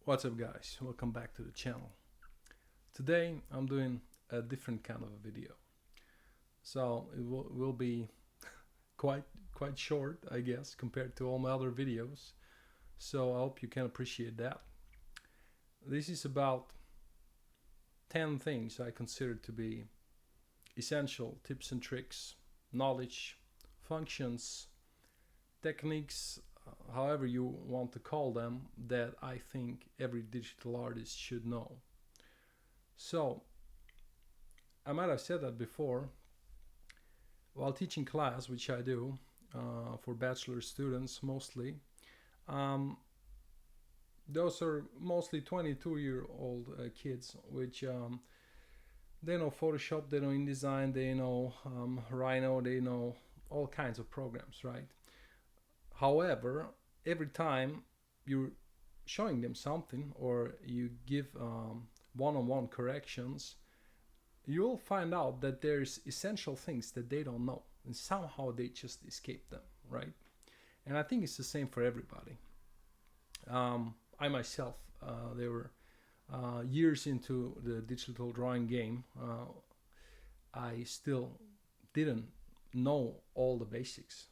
What's up guys, welcome back to the channel. Today I'm doing a different kind of a video. So it will be quite short, I guess, compared to all my other videos. So I hope you can appreciate that. This is about 10 things I consider to be essential tips and tricks, knowledge, functions, techniques, however you want to call them, that I think every digital artist should know. So I might have said that before. While teaching class, which I do for bachelor students mostly, those are mostly 22-year-old kids, which they know Photoshop, they know InDesign, they know Rhino, they know all kinds of programs, right? However, every time you're showing them something or you give one-on-one corrections, you'll find out that there's essential things that they don't know, and somehow they just escape them, right? And I think it's the same for everybody. I myself, they were years into the digital drawing game. I still didn't know all the basics,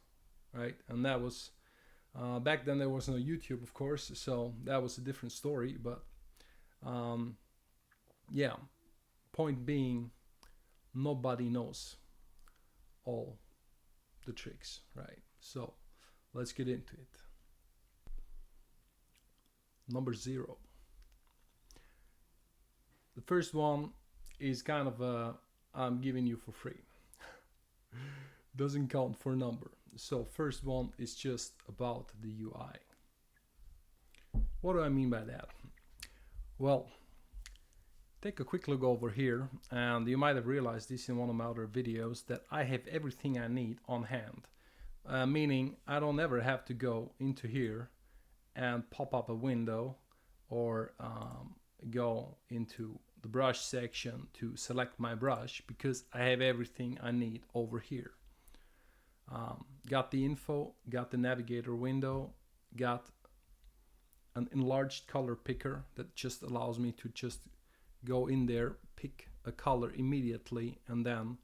right? And that was back then. There was no YouTube, of course, so that was a different story. But yeah, point being, nobody knows all the tricks, right? So let's get into it. Number 0. The first one is kind of I'm giving you for free. Doesn't count for number. So first one is just about the UI. What do I mean by that? Well, take a quick look over here, and you might have realized this in one of my other videos, that I have everything I need on hand. Meaning I don't ever have to go into here and pop up a window or go into the brush section to select my brush, because I have everything I need over here. Got the info, got the navigator window, got an enlarged color picker that just allows me to just go in there, pick a color immediately, and then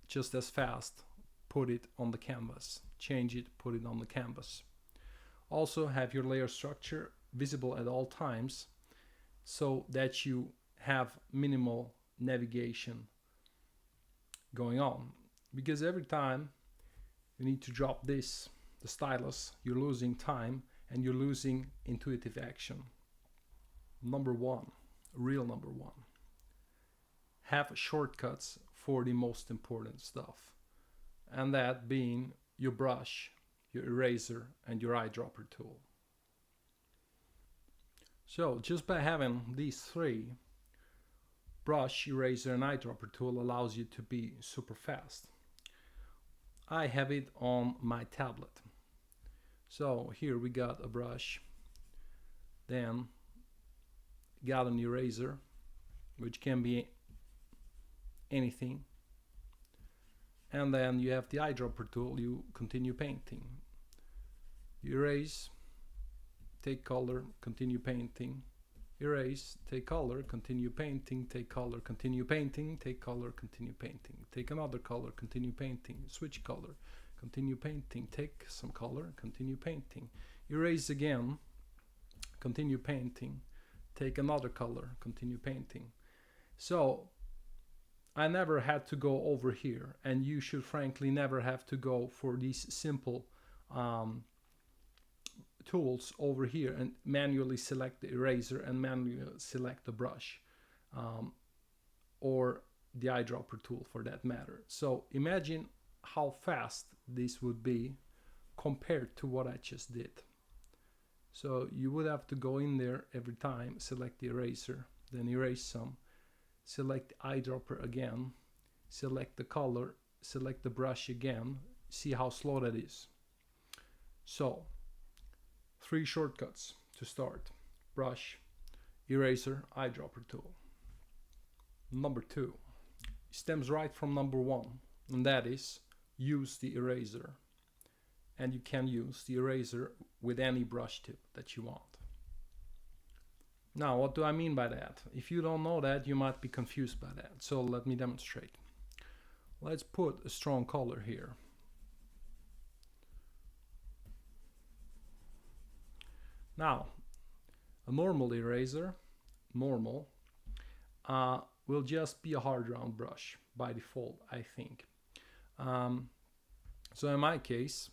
just as fast put it on the canvas, change it, put it on the canvas. Also have your layer structure visible at all times so that you have minimal navigation going on. Because every time you need to drop the stylus, you're losing time and you're losing intuitive action. Number 1, real number 1. Have shortcuts for the most important stuff. And that being your brush, your eraser, and your eyedropper tool. So just by having these 3, brush, eraser, and eyedropper tool, allows you to be super fast. I have it on my tablet. So here we got a brush, then got an eraser, which can be anything, and then you have the eyedropper tool. You continue painting, you erase, take color, continue painting, erase, take color, continue painting, take color, continue painting, take color, continue painting, take another color, continue painting, switch color, continue painting, take some color, continue painting, erase again, continue painting, take another color, continue painting. So I never had to go over here, and you should frankly never have to go for these simple tools over here and manually select the eraser and manually select the brush, or the eyedropper tool for that matter. So imagine how fast this would be compared to what I just did. So you would have to go in there every time, select the eraser, then erase some, select the eyedropper again, select the color, select the brush again. See how slow that is. So 3 shortcuts to start: brush, eraser, eyedropper tool. Number 2 stems right from number 1, and that is use the eraser. And you can use the eraser with any brush tip that you want. Now, what do I mean by that? If you don't know that, you might be confused by that. So let me demonstrate. Let's put a strong color here. Now, a normal eraser, normal, will just be a hard round brush by default, I think. So in my case,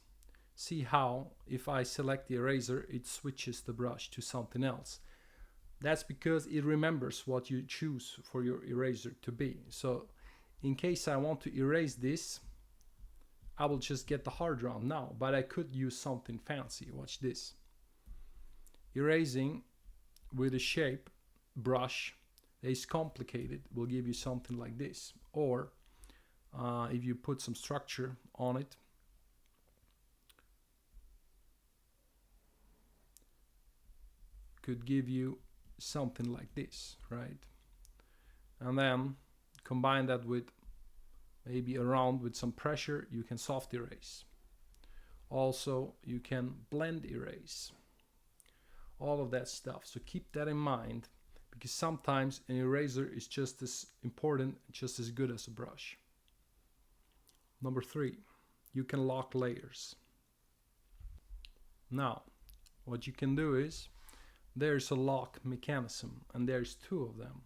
see how if I select the eraser, it switches the brush to something else. That's because it remembers what you choose for your eraser to be. So in case I want to erase this, I will just get the hard round now, but I could use something fancy. Watch this. Erasing with a shape brush that is complicated will give you something like this. Or if you put some structure on it, could give you something like this, right? And then combine that with maybe around with some pressure, you can soft erase. Also, you can blend erase. All of that stuff. So keep that in mind, because sometimes an eraser is just as important, just as good as a brush. Number 3, you can lock layers. Now, what you can do is, there's a lock mechanism, and there's 2 of them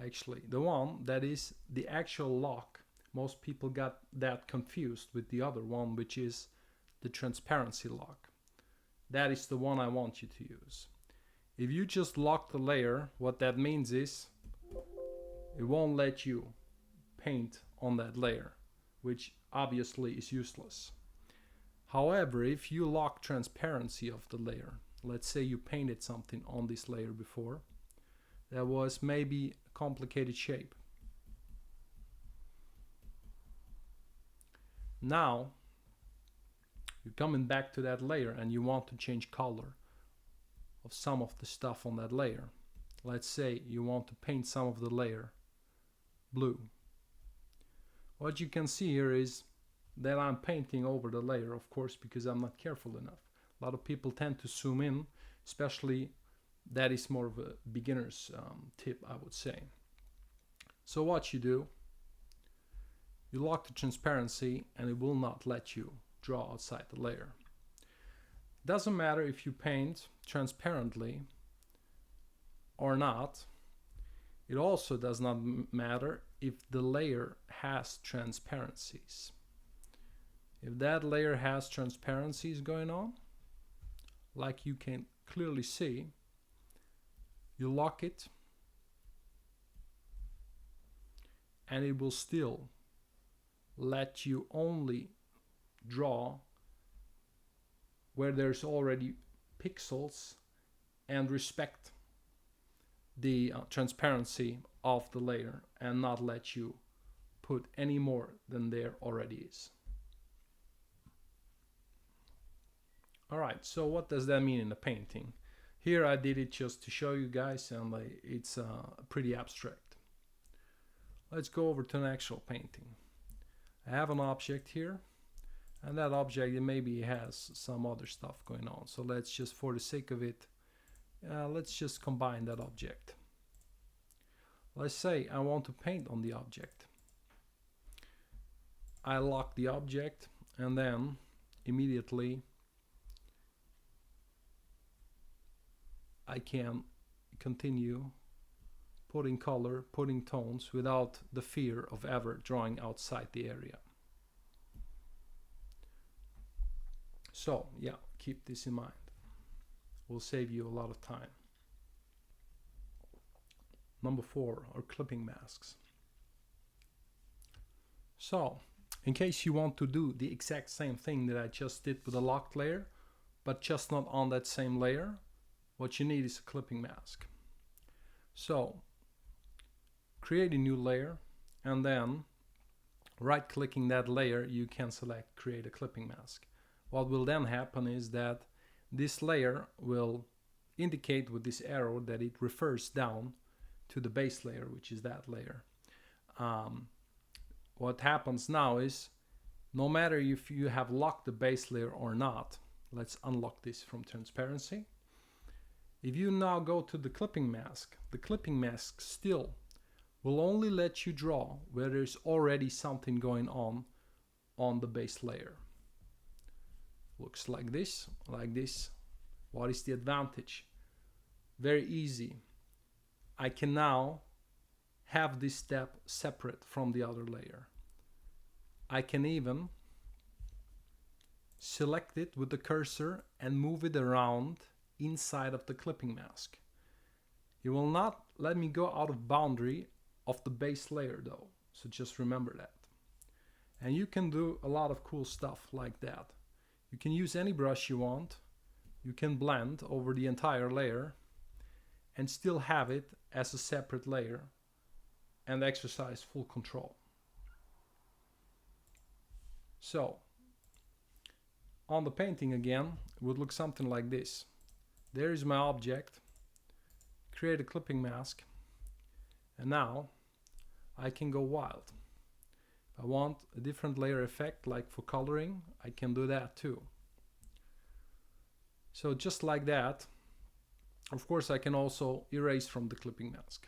actually. The one that is the actual lock, most people got that confused with the other one, which is the transparency lock. That is the one I want you to use. If you just lock the layer, what that means is it won't let you paint on that layer, which obviously is useless. However, if you lock transparency of the layer, let's say you painted something on this layer before that was maybe a complicated shape. Now you're coming back to that layer and you want to change color of some of the stuff on that layer. Let's say you want to paint some of the layer blue. What you can see here is that I'm painting over the layer, of course, because I'm not careful enough. A lot of people tend to zoom in, especially that is more of a beginner's tip, I would say. So what you do, you lock the transparency and it will not let you draw outside the layer. Doesn't matter if you paint transparently or not. It also does not matter if the layer has transparencies. If that layer has transparencies going on, like you can clearly see, you lock it and it will still let you only draw where there's already pixels and respect the transparency of the layer and not let you put any more than there already is. Alright, so what does that mean in a painting? Here I did it just to show you guys, and it's pretty abstract. Let's go over to an actual painting. I have an object here, and that object maybe has some other stuff going on. So let's just, for the sake of it, let's just combine that object. Let's say I want to paint on the object. I lock the object and then immediately I can continue putting color, putting tones without the fear of ever drawing outside the area. So yeah, keep this in mind. Will save you a lot of time. Number 4 are clipping masks. So in case you want to do the exact same thing that I just did with a locked layer, but just not on that same layer, what you need is a clipping mask. So create a new layer, and then right clicking that layer you can select create a clipping mask. What will then happen is that this layer will indicate with this arrow that it refers down to the base layer, which is that layer. What happens now is, no matter if you have locked the base layer or not, let's unlock this from transparency. If you now go to the clipping mask still will only let you draw where there's already something going on the base layer. Looks like this, like this. What is the advantage? Very easy. I can now have this step separate from the other layer. I can even select it with the cursor and move it around inside of the clipping mask. It will not let me go out of boundary of the base layer though, so just remember that. And you can do a lot of cool stuff like that. You can use any brush you want. You can blend over the entire layer and still have it as a separate layer and exercise full control. So, on the painting again, it would look something like this. There is my object, create a clipping mask, and now I can go wild. If I want a different layer effect, like for coloring, I can do that too. So just like that, of course I can also erase from the clipping mask.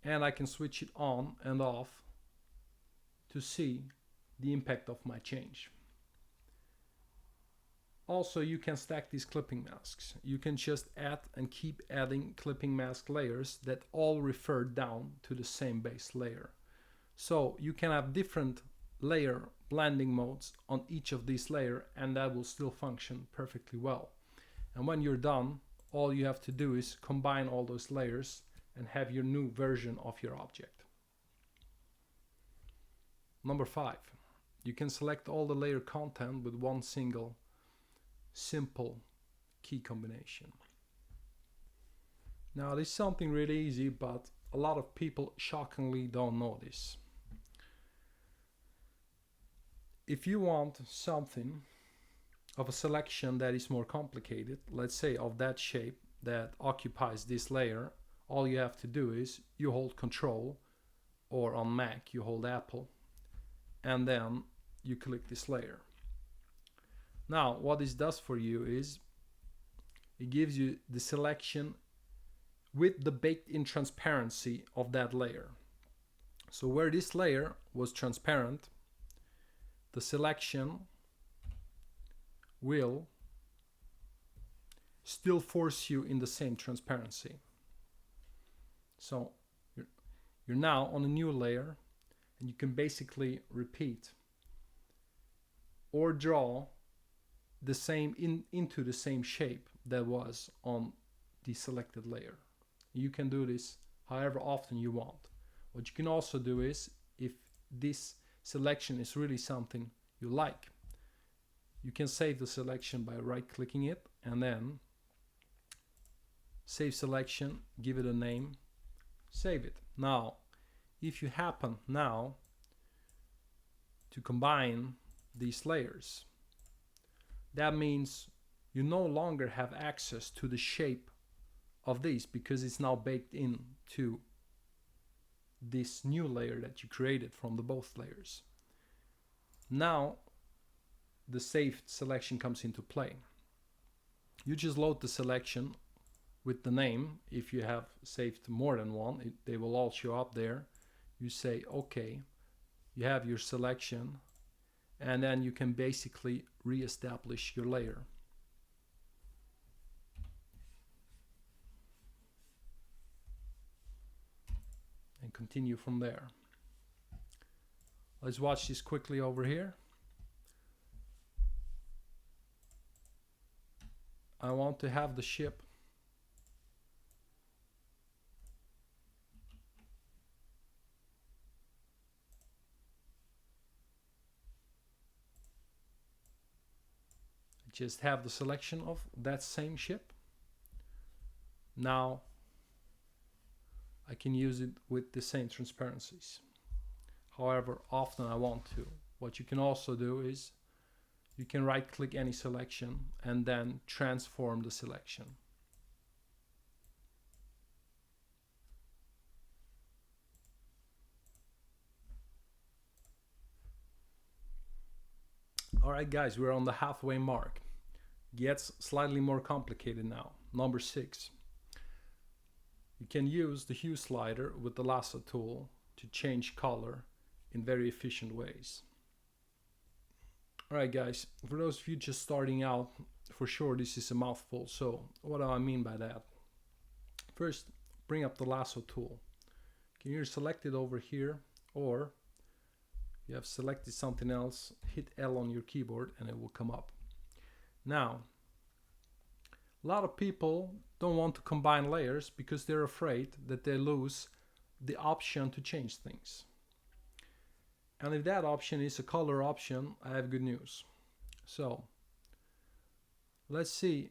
And I can switch it on and off to see the impact of my change. Also, you can stack these clipping masks. You can just add and keep adding clipping mask layers that all refer down to the same base layer. So you can have different layer blending modes on each of these layers, and that will still function perfectly well. And when you're done, all you have to do is combine all those layers and have your new version of your object. Number 5, you can select all the layer content with one single simple key combination. Now this is something really easy, but a lot of people shockingly don't know this. If you want something of a selection that is more complicated, let's say of that shape that occupies this layer, all you have to do is you hold Control, or on Mac you hold Apple, and then you click this layer. Now what this does for you is it gives you the selection with the baked-in transparency of that layer. So where this layer was transparent, the selection will still force you in the same transparency. So you're now on a new layer, and you can basically repeat or draw the same into the same shape that was on the selected layer. You can do this however often you want. What you can also do is, if this selection is really something you like, you can save the selection by right-clicking it and then save selection, give it a name, save it. Now, if you happen now to combine these layers, that means you no longer have access to the shape of these because it's now baked into this new layer that you created from the both layers. Now the saved selection comes into play. You just load the selection with the name. If you have saved more than one, they will all show up there. You say OK, you have your selection, and then you can basically re-establish your layer. And continue from there. Let's watch this quickly over here. I want to have the ship just have the selection of that same ship. Now I can use it with the same transparencies however often I want to. What you can also do is you can right click any selection and then transform the selection. Alright guys, we're on the halfway mark. gets slightly more complicated now. Number 6. You can use the hue slider with the Lasso tool to change color in very efficient ways. Alright guys, for those of you just starting out, for sure this is a mouthful, so what do I mean by that? First, bring up the Lasso tool. You can either select it over here, or you have selected something else, hit L on your keyboard and it will come up. Now, a lot of people don't want to combine layers because they're afraid that they lose the option to change things. And if that option is a color option, I have good news. So let's say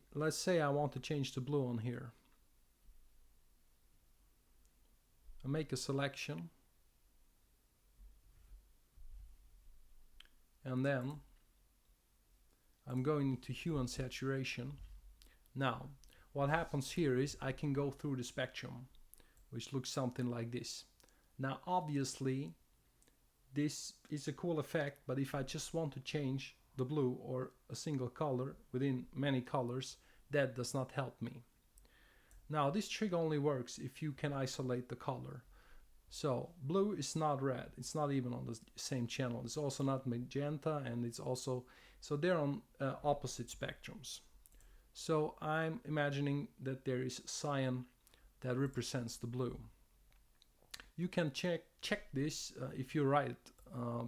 I want to change the blue on here. I make a selection, and then I'm going into hue and saturation. Now what happens here is I can go through the spectrum, which looks something like this. Now obviously this is a cool effect, but if I just want to change the blue or a single color within many colors, that does not help me. Now this trick only works if you can isolate the color. So blue is not red, it's not even on the same channel, it's also not magenta, and it's also, so they're on opposite spectrums. So I'm imagining that there is cyan that represents the blue. You can check this if you're right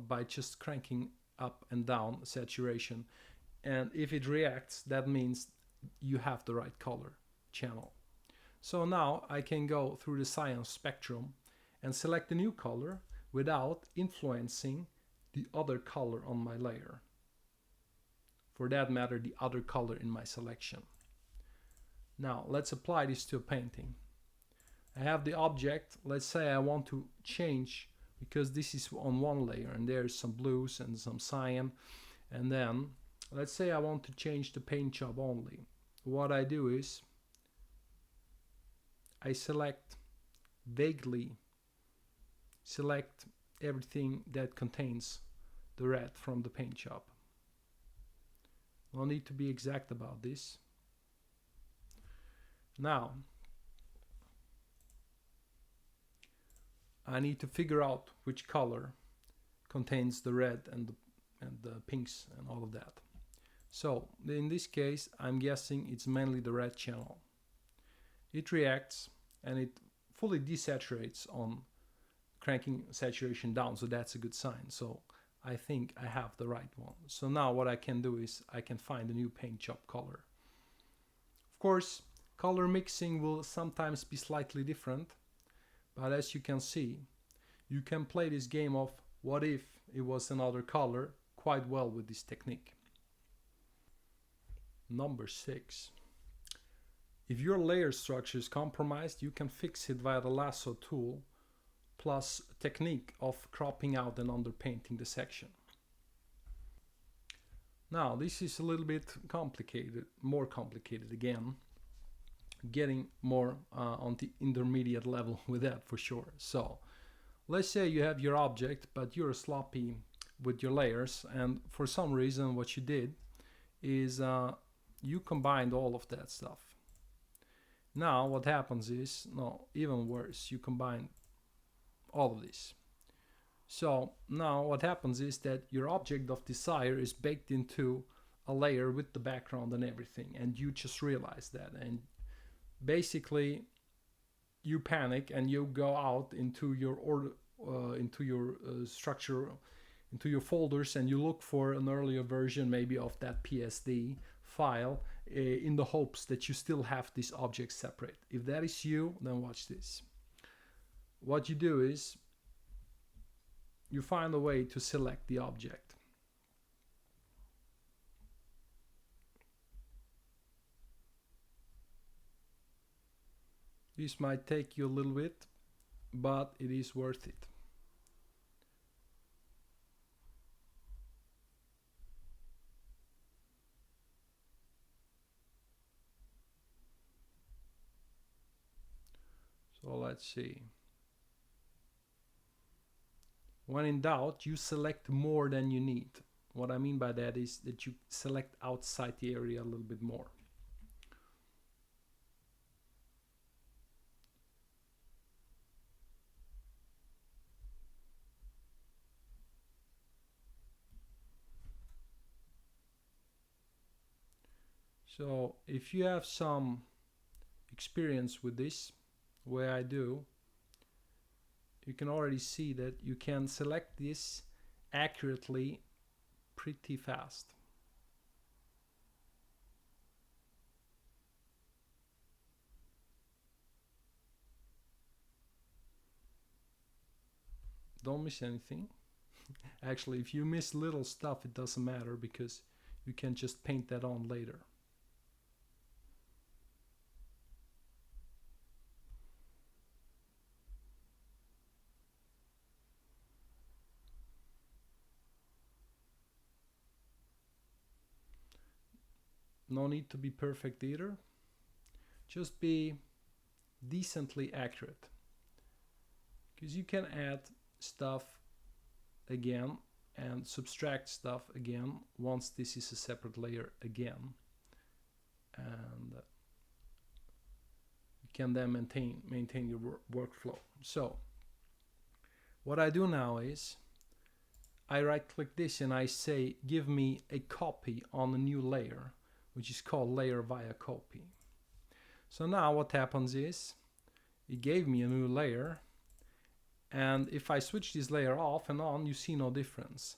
by just cranking up and down saturation, and if it reacts, that means you have the right color channel. So now I can go through the cyan spectrum and select a new color without influencing the other color on my layer. For that matter, the other color in my selection. Now let's apply this to a painting. I have the object, let's say I want to change, because this is on one layer and there's some blues and some cyan, and then let's say I want to change the paint job only. What I do is I vaguely select everything that contains the red from the paint job. No need to be exact about this. Now I need to figure out which color contains the red and the pinks and all of that. So in this case I'm guessing it's mainly the red channel. It reacts and it fully desaturates on cranking saturation down, so that's a good sign. So I think I have the right one. So now what I can do is I can find a new paint job color. Of course, color mixing will sometimes be slightly different, but as you can see, you can play this game of what if it was another color quite well with this technique. Number 6. If your layer structure is compromised, you can fix it via the Lasso tool plus technique of cropping out and underpainting the section. Now this is a little bit complicated, more complicated again, getting more on the intermediate level with that for sure. So let's say you have your object but you're sloppy with your layers, and for some reason what you did is you combined all of that stuff. Now what happens is, no, even worse, you combine all of this. So now what happens is that your object of desire is baked into a layer with the background and everything, and you just realize that, and basically you panic and you go out into your structure, into your folders, and you look for an earlier version maybe of that PSD file in the hopes that you still have this object separate. If that is you, then watch this. What you do is you find a way to select the object. This might take you a little bit, but it is worth it. So let's see. When in doubt, you select more than you need. What I mean by that is that you select outside the area a little bit more. So if you have some experience with this, where I do, you can already see that you can select this accurately pretty fast. Don't miss anything. Actually, if you miss little stuff, it doesn't matter because you can just paint that on later. No need to be perfect either. Just be decently accurate. Because you can add stuff again and subtract stuff again once this is a separate layer again. And you can then maintain your workflow. So what I do now is I right click this and I say give me a copy on a new layer, which is called layer via copy. So now what happens is it gave me a new layer, and if I switch this layer off and on, you see no difference.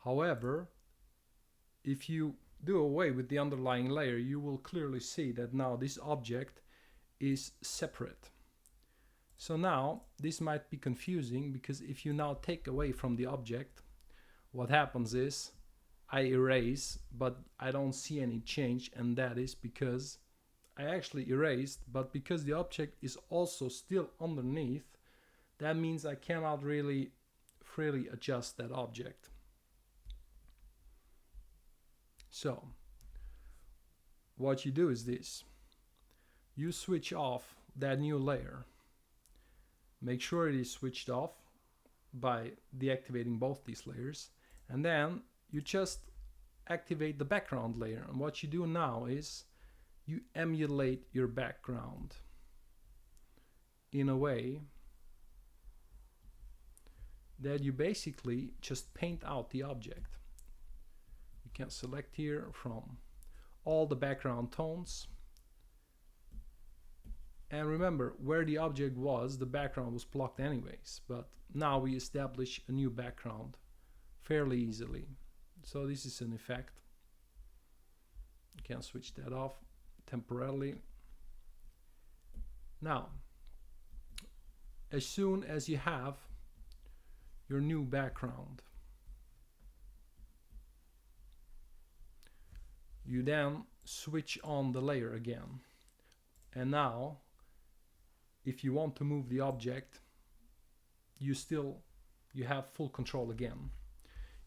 However, if you do away with the underlying layer, you will clearly see that now this object is separate. So now this might be confusing because if you now take away from the object, what happens is I erase, but I don't see any change, and that is because I actually erased, but because the object is also still underneath, that means I cannot really freely adjust that object. So what you do is this: you switch off that new layer. Make sure it is switched off by deactivating both these layers, and then you just activate the background layer. And what you do now is you emulate your background in a way that you basically just paint out the object. You can select here from all the background tones, and remember where the object was, the background was blocked anyways, but now we establish a new background fairly easily. So this is an effect. You can switch that off temporarily. Now, as soon as you have your new background, you then switch on the layer again. And now, if you want to move the object, you have full control again.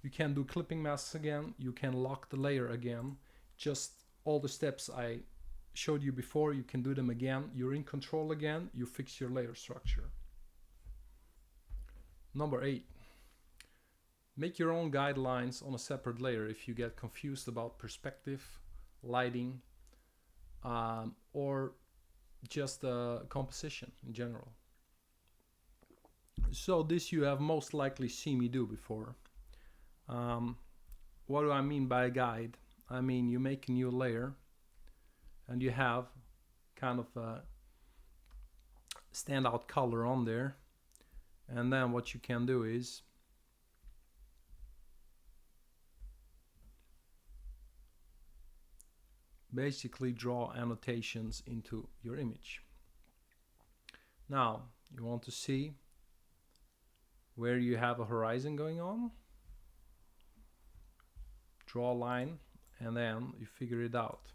You can do clipping masks again, you can lock the layer again. Just all the steps I showed you before, you can do them again. You're in control again, you fix your layer structure. Number 8, make your own guidelines on a separate layer if you get confused about perspective, lighting, or just composition in general. So this you have most likely seen me do before. What do I mean by a guide? I mean you make a new layer and you have kind of a standout color on there, and then what you can do is basically draw annotations into your image. Now you want to see where you have a horizon going on, draw a line, and then you figure it out.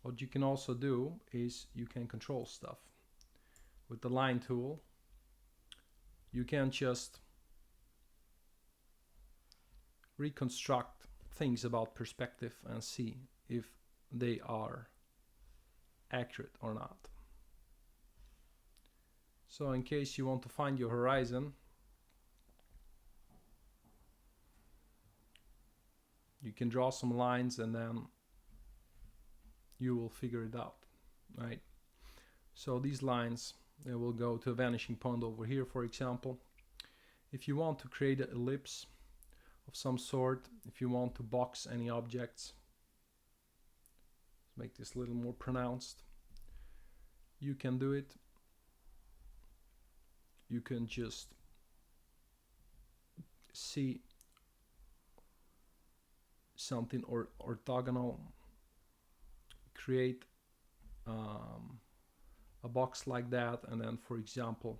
What you can also do is you can control stuff. With the line tool, you can just reconstruct things about perspective and see if they are accurate or not. So in case you want to find your horizon, You can draw some lines and then you will figure it out, right? So these lines, they will go to a vanishing point over here, for example. If you want to create an ellipse of some sort, if you want to box any objects, make this a little more pronounced, you can do it. You can just see something orthogonal, create a box like that, and then, for example,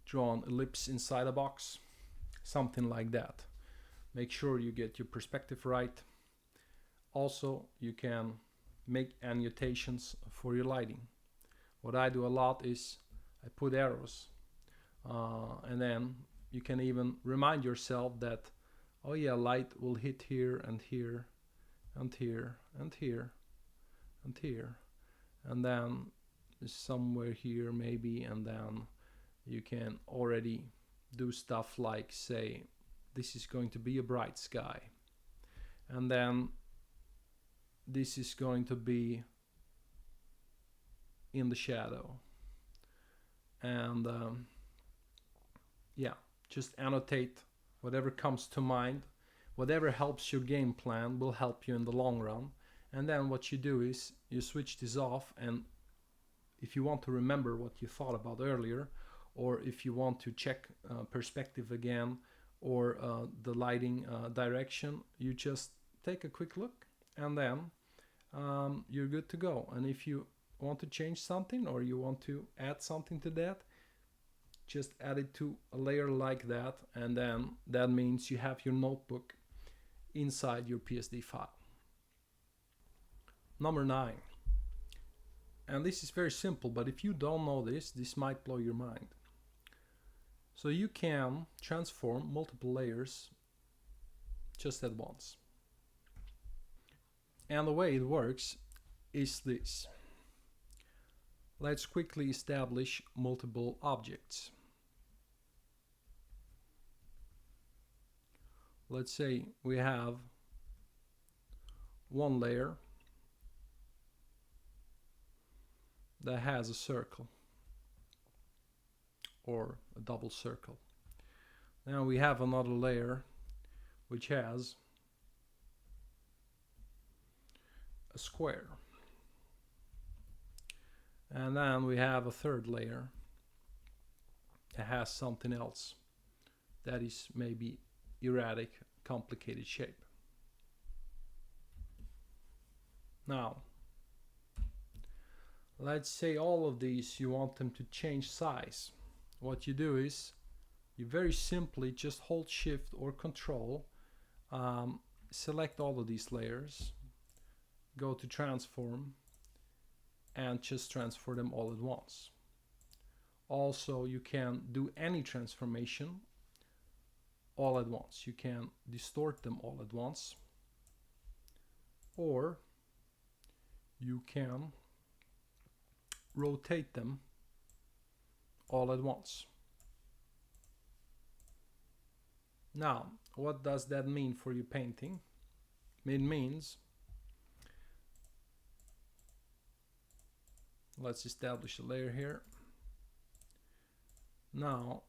draw an ellipse inside a box, something like that. Make sure you get your perspective right. Also, you can make annotations for your lighting. What I do a lot is I put arrows, and then you can even remind yourself that, oh yeah, light will hit here and here and here and here and here, and then somewhere here maybe, and then you can already do stuff like, say, this is going to be a bright sky, and then this is going to be in the shadow, and yeah, just annotate whatever comes to mind. Whatever helps your game plan will help you in the long run. And then what you do is you switch this off, and if you want to remember what you thought about earlier, or if you want to check perspective again, or the lighting direction, you just take a quick look, and then you're good to go. And if you want to change something, or you want to add something to that, just add it to a layer like that, and then that means you have your notebook inside your PSD file. Number 9. And this is very simple, but if you don't know this, this might blow your mind. So you can transform multiple layers just at once. And the way it works is this. Let's quickly establish multiple objects. Let's say we have one layer that has a circle or a double circle. Now we have another layer which has a square. And then we have a third layer that has something else that is maybe erratic, complicated shape. Now, let's say all of these you want them to change size. What you do is you very simply just hold Shift or Control, select all of these layers, go to Transform, and just transfer them all at once. Also, you can do any transformation all at once. You can distort them all at once, or you can rotate them all at once. Now, what does that mean for your painting? It means, let's establish a layer here. Now,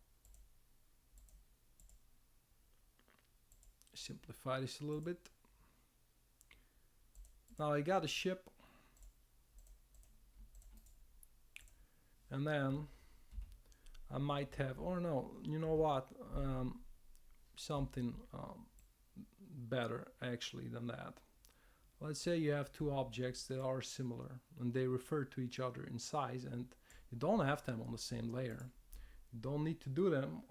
simplify this a little bit. Now I got a ship, and then I might have, or no, you know what, something better actually than that. Let's say you have two objects that are similar and they refer to each other in size, and you don't have them on the same layer. You don't need to do them,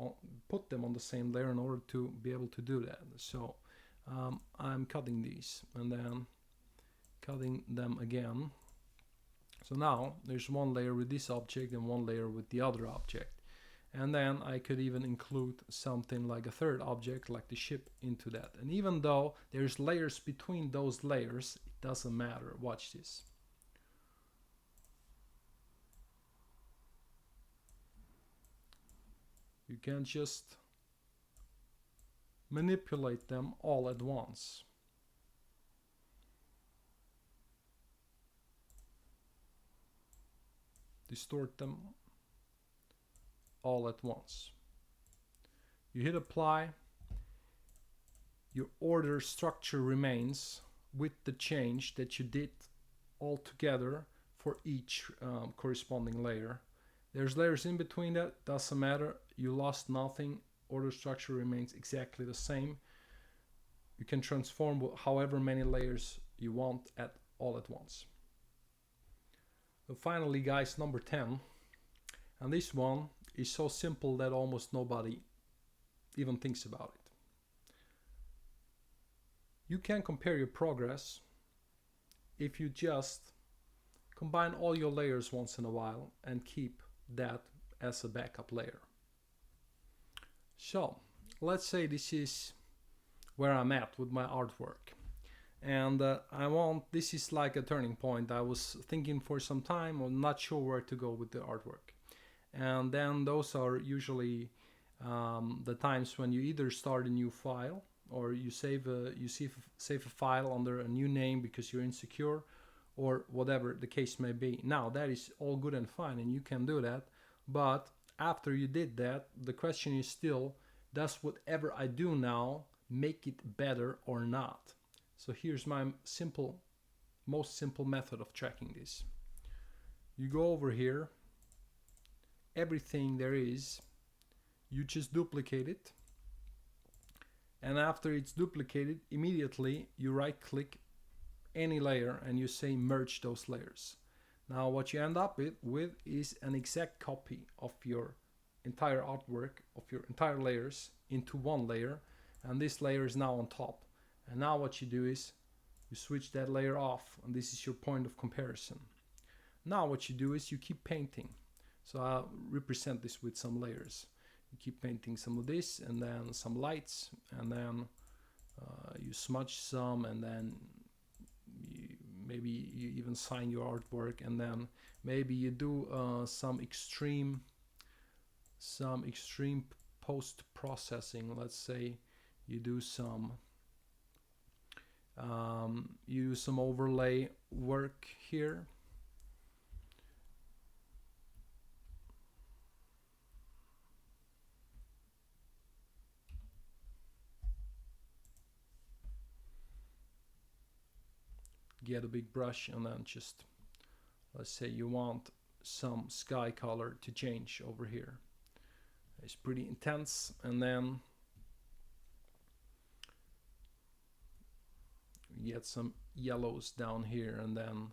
put them on the same layer in order to be able to do that. So I'm cutting these and then cutting them again. So now there's one layer with this object and one layer with the other object. And then I could even include something like a third object, like the ship, into that. And even though there's layers between those layers, it doesn't matter. Watch this. can just manipulate them all at once. Distort them all at once. You hit apply. Your order structure remains with the change that you did all together for each corresponding layer. There's layers in between that, doesn't matter. You lost nothing. Order structure remains exactly the same. You can transform however many layers you want all at once. So finally, guys, number 10. And this one is so simple that almost nobody even thinks about it. You can compare your progress if you just combine all your layers once in a while and keep that as a backup layer. So let's say this is where I'm at with my artwork, and this is like a turning point. I was thinking for some time, or not sure where to go with the artwork, and then those are usually the times when you either start a new file or you save a file under a new name because you're insecure, or whatever the case may be. Now that is all good and fine, and you can do that, but after you did that, the question is still, does whatever I do now make it better or not? So here's my most simple method of tracking this. You go over here, everything there is, you just duplicate it, and after it's duplicated, immediately you right click any layer and you say merge those layers. Now what you end up with is an exact copy of your entire artwork, of your entire layers, into one layer, and this layer is now on top. And now what you do is you switch that layer off, and this is your point of comparison. Now what you do is you keep painting. So I'll represent this with some layers. You keep painting some of this, and then some lights, and then you smudge some, and then maybe you even sign your artwork, and then maybe you do some extreme post-processing. Let's say you do some overlay work here. Get a big brush, and then just, let's say you want some sky color to change over here. It's pretty intense, and then we get some yellows down here, and then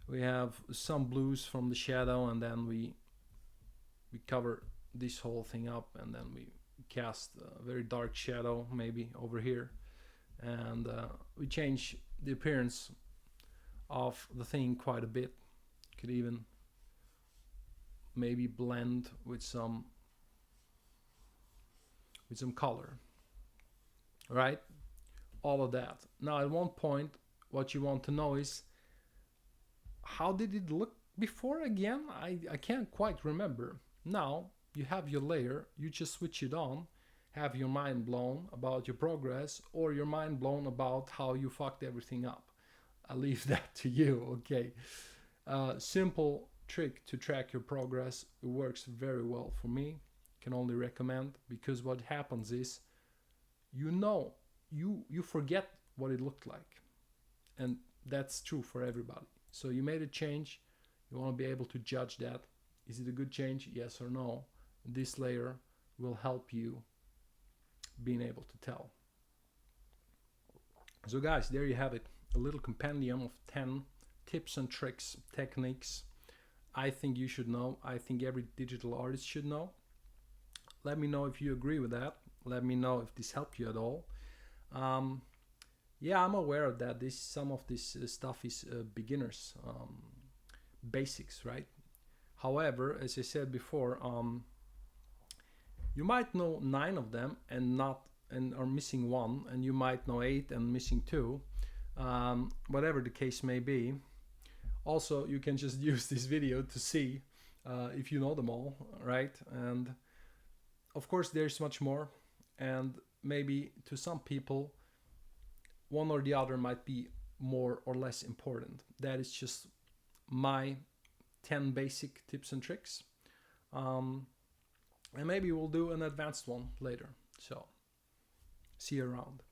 we have some blues from the shadow, and then we cover this whole thing up, and then we cast a very dark shadow maybe over here, and we change the appearance of the thing quite a bit. Could even maybe blend with some color. All right, all of that. Now at one point, what you want to know is, how did it look before again? I can't quite remember. Now you have your layer, you just switch it on, have your mind blown about your progress, or your mind blown about how you fucked everything up. I'll leave that to you, okay? Simple trick to track your progress. It works very well for me. Can only recommend, because what happens is, you forget what it looked like, and that's true for everybody. So you made a change, you want to be able to judge that. Is it a good change? Yes or no? This layer will help you being able to tell. So guys, there you have it. A little compendium of 10 tips and tricks, techniques I think you should know. I think every digital artist should know. Let me know if you agree with that. Let me know if this helped you at all. Yeah, I'm aware of that. Some of this stuff is beginners, basics, right? However, as I said before, you might know 9 of them and are missing 1, and you might know 8 and missing 2. Whatever the case may be. Also, you can just use this video to see if you know them all, right? And of course, there's much more, and maybe to some people, one or the other might be more or less important. That is just my 10 basic tips and tricks. And maybe we'll do an advanced one later. So, see you around.